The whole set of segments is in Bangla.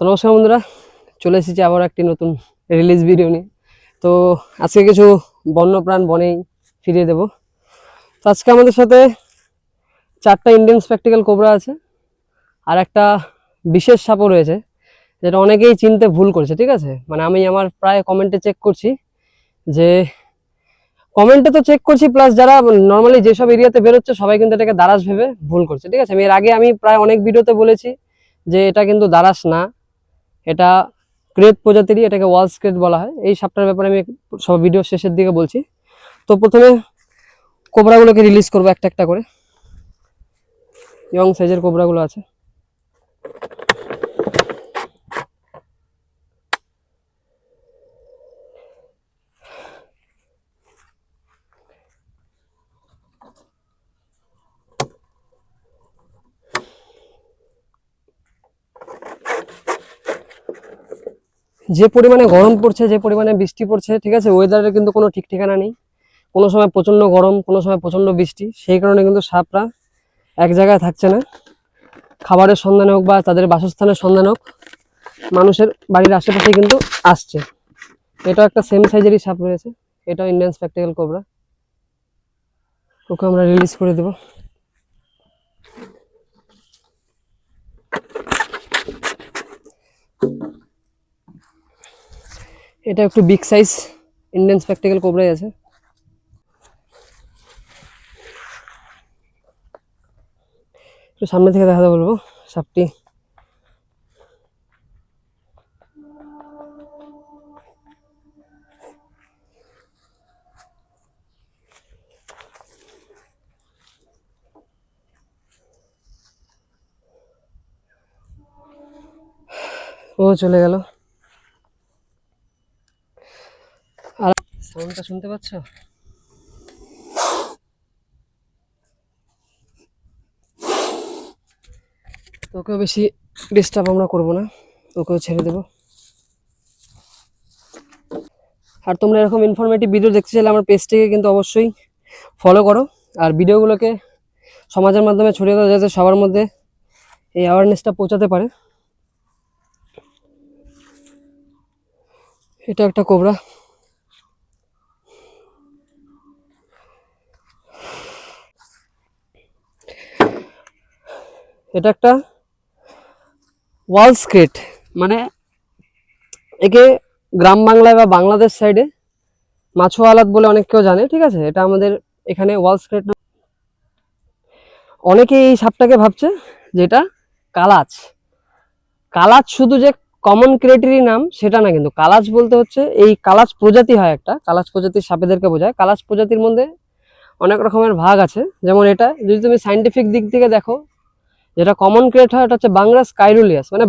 তো নমস্কার বন্ধুরা, চলে এসেছি আবার একটি নতুন রিলিজ ভিডিও নিয়ে। তো আজকে কিছু বন্যপ্রাণ বনেই ফিরিয়ে দেব। তো আজকে আমাদের সাথে 4টা ইন্ডিয়ান স্পেকটিক্যাল কোবরা আছে, আর একটা বিশেষ সাপও রয়েছে যেটা অনেকেই চিনতে ভুল করছে। ঠিক আছে, মানে আমি আমার প্রায় কমেন্টে চেক করছি, যে কমেন্টে তো চেক করছি, প্লাস যারা নর্মালি যেসব এরিয়াতে বেরোচ্ছে সবাই কিন্তু এটাকে দারাস ভেবে ভুল করছে। ঠিক আছে, এর আগে আমি প্রায় অনেক ভিডিওতে বলেছি যে এটা কিন্তু দারাস না, এটা ক্রেট প্রজাতিরই, এটাকে ওয়ালস ক্রেট বলা হয়। এই সাপটার ব্যাপারে আমি সব ভিডিও শেষের দিকে বলছি। তো প্রথমে কোবরাগুলোকে রিলিজ করবো একটা একটা করে। ইয়ং সাইজের কোবরাগুলো আছে। যে পরিমাণে গরম পড়ছে, যে পরিমাণে বৃষ্টি পড়ছে, ঠিক আছে, ওয়েদারের কিন্তু কোনো ঠিক ঠিকানা নেই। কোনো সময় প্রচন্ড গরম, কোনো সময় প্রচন্ড বৃষ্টি। সেই কারণে কিন্তু সাপরা এক জায়গায় থাকছে না। খাবারের সন্ধানে হোক বা তাদের বাসস্থানের সন্ধানে হোক, মানুষের বাড়ির আশেপাশে কিন্তু আসছে। এটা একটা সেম সাইজেরই সাপ রয়েছে, এটা ইন্ডিয়ান স্পেকটিক্যাল কোবরা। ওকে আমরা রিলিজ করে দেব। এটা একটু বিগ সাইজ ইন্ডিয়ান স্পেকটিক্যাল কোবরাই আছে। একটু সামনে থেকে দেখাতে বলবো সাপটি। ও চলে গেল। আর সাউন্ডটা শুনতে পাচ্ছ? ওকেও বেশি ডিস্টার্ব আমরা করবো না, ওকেও ছেড়ে দেবো। আর তোমরা এরকম ইনফরমেটিভ ভিডিও দেখতে চাইলে আমার পেজটিকে কিন্তু অবশ্যই ফলো করো, আর ভিডিওগুলোকে সমাজের মাধ্যমে ছড়িয়ে দাও, যাতে সবার মধ্যে এই অ্যাওয়ারনেসটা পৌঁছাতে পারে। এটা একটা কোবরা। এটা একটা ওয়ালস ক্রেট, মানে একে গ্রাম বাংলায় বা বাংলাদেশ সাইডে মাছুয়া আলাদ বলে অনেক কেউ জানে। ঠিক আছে, এটা আমাদের এখানে ওয়ালস ক্রেট। অনেকে এই সাপটাকে ভাবছে যেটা কালাচ। কালাচ শুধু যে কমন ক্রেটেরই নাম সেটা না, কিন্তু কালাচ বলতে হচ্ছে এই কালাচ প্রজাতি হয় একটা। কালাচ প্রজাতির সাপেদেরকে বোঝায়। কালাচ প্রজাতির মধ্যে অনেক রকমের ভাগ আছে। যেমন এটা যদি তুমি সাইন্টিফিক দিক থেকে দেখো, যেটা কমন ক্রেট হয় এটা হচ্ছে বাংরাস কাইরুলিয়াস, মানে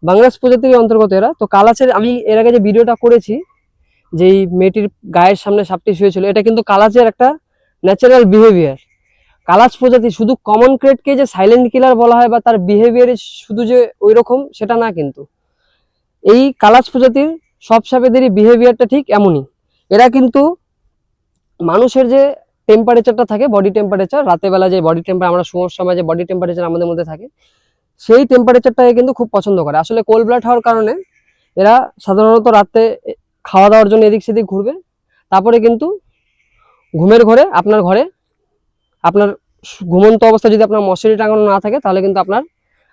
বাংরাস প্রজাতির অন্তর্গত এরা। তো কালাচের আমি এর আগে যে ভিডিওটা করেছি, যেই মেয়েটির গায়ের সামনে সাপটি শুয়েছিল, এটা কিন্তু কালাচের একটা ন্যাচারাল বিহেভিয়ার। কালাচ প্রজাতি শুধু কমন ক্রেটকে যে সাইলেন্ট কিলার বলা হয় বা তার বিহেভিয়ার শুধু যে ওই রকম সেটা না, কিন্তু এই কালাচ প্রজাতির সব সাপেদেরই বিহেভিয়ারটা ঠিক এমনই। এরা কিন্তু মানুষের যে টেম্পারেচারটা থাকে, বডি টেম্পারেচার, রাতে বেলা যে বডি টেম্পারেচার, আমরা শোয়ার সময় যে বডি টেম্পারেচার আমাদের মধ্যে থাকে, সেই টেম্পারেচারটাকে কিন্তু খুব পছন্দ করে। আসলে কোল্ড ব্লাড হওয়ার কারণে এরা সাধারণত রাতে খাওয়া দাওয়ার জন্য এদিক সেদিক ঘুরবে, তারপরে কিন্তু ঘুমের ঘরে আপনার ঘুমন্ত অবস্থা যদি আপনার মশারি টাঙানো না থাকে, তাহলে কিন্তু আপনার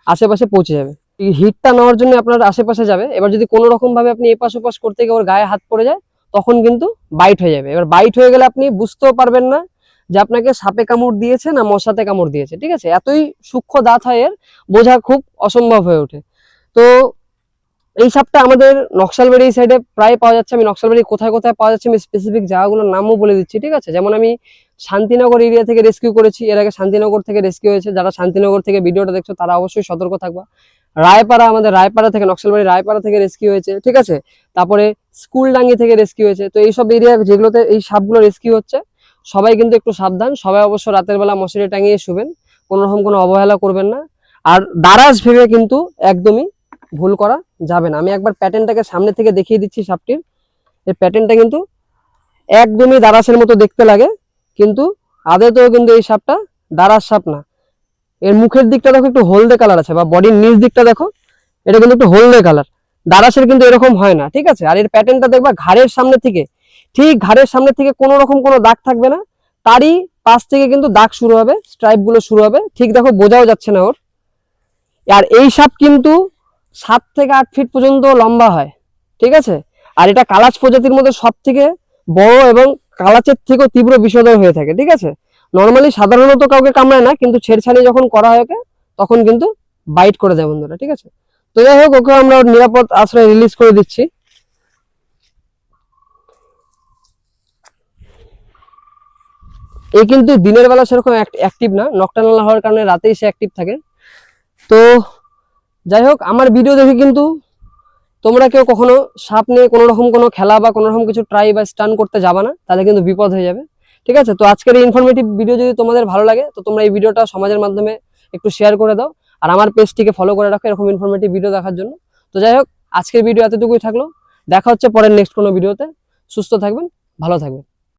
আশেপাশে পৌঁছে যাবে। এই হিটটা নেওয়ার জন্য আপনার আশেপাশে যাবে। এবার যদি কোনো রকম ভাবে আপনি এপাশ ওপাশ করতে গিয়ে ওর গায়ে হাত পড়ে যায়, তখন কিন্তু বাইট হয়ে যাবে। এবার বাইট হয়ে গেলে আপনি বুঝতেও পারবেন না যে আপনাকে সাপে কামড় দিয়েছে না মশাতে কামড় দিয়েছে। ঠিক আছে, এতই সূক্ষ্ম দাঁত হয় এর, বোঝা খুব অসম্ভব হয়ে ওঠে। তো এই সাপটা আমাদের নকশালবাড়ি সাইডে প্রায় পাওয়া যাচ্ছে। আমি নকশালবাড়ি কোথায় কোথায় পাওয়া যাচ্ছে আমি স্পেসিফিক জায়গাগুলোর নামও বলে দিচ্ছি। ঠিক আছে, যেমন আমি শান্তিনগর এরিয়া থেকে রেস্কিউ করেছি, এর আগে শান্তিনগর থেকে রেস্কিউ হয়েছে। যারা শান্তিনগর থেকে ভিডিওটা দেখছো তারা অবশ্যই সতর্ক থাকবা। রায়পাড়া, আমাদের রায়পাড়া থেকে, নকশালবাড়ি রায়পাড়া থেকে রেস্কিউ হয়েছে। ঠিক আছে, তারপরে স্কুলডাঙ্গি থেকে রেস্কিউ হয়েছে। তো এইসব এরিয়া যেগুলোতে এই সাপগুলো রেস্কিউ হচ্ছে, সবাই কিন্তু একটু সাবধান। সবাই অবশ্য রাতের বেলা মশারি টাঙিয়ে শুবেন, কোনো রকম কোনো অবহেলা করবেন না। আর দারাজ ভেবে কিন্তু একদমই ভুল করা যাবে না। আমি একবার প্যাটার্নটাকে সামনে থেকে দেখিয়ে দিচ্ছি সাপটির। এই প্যাটার্নটা কিন্তু একদমই দারাসের মতো দেখতে লাগে, কিন্তু আদতেও কিন্তু এই সাপটা দারাস সাপ না। এর মুখের দিকটা দেখো একটু হলদে কালার আছে, বা বডির নিচ দিকটা দেখো এটা কিন্তু একটু হলদে কালার। দারাসের কিন্তু এরকম হয় না, ঠিক আছে। আর এর প্যাটার্নটা দেখবা ঘাড়ের সামনে থেকে, ঠিক ঘাড়ের সামনে থেকে কোনো রকম কোনো দাগ থাকবে না, তারই পাশ থেকে কিন্তু দাগ শুরু হবে, স্ট্রাইপ গুলো শুরু হবে, ঠিক দেখো বোঝাও যাচ্ছে না ওর। আর এই সাপ কিন্তু 7 থেকে 8 ফিট পর্যন্ত লম্বা হয়, ঠিক আছে। আর এটা কালাচ প্রজাতির মধ্যে সব থেকে বড় এবং কালাচের থেকেও তীব্র বিষধর হয়ে থাকে, ঠিক আছে। নর্মালি সাধারণত কাউকে কামড়ায় না, কিন্তু ছেড়ছাড়ি যখন করা হয় ওকে তখন কিন্তু বাইট করে দেয় বন্ধুরা, ঠিক আছে। তো যাই হোক, ওকে আমরা ওর নিরাপদ আশ্রয়ে রিলিজ করে দিচ্ছি। এই কিন্তু দিনের বেলা সেরকম অ্যাক্টিভ না, নকটার্নাল হওয়ার কারণে রাতেই সে অ্যাক্টিভ থাকে। তো যাই হোক, আমার ভিডিও দেখে কিন্তু তোমরা কেউ কখনো সাপ নিয়ে কোনো রকম কোনো খেলা বা কোনো রকম কিছু ট্রাই বা স্টান করতে যাবে না, তাহলে কিন্তু বিপদ হয়ে যাবে, ঠিক আছে। তো আজকের এই ইনফরমেটিভ ভিডিও যদি তোমাদের ভালো লাগে, তো তোমরা এই ভিডিওটা সমাজের মাধ্যমে একটু শেয়ার করে দাও, আর আমার পেজটিকে ফলো করে রাখো এরকম ইনফরমেটিভ ভিডিও দেখার জন্য। তো যাই হোক, আজকের ভিডিও এতটুকুই থাকলো, দেখা হচ্ছে পরের নেক্সট কোনো ভিডিওতে। সুস্থ থাকবেন, ভালো থাকবেন।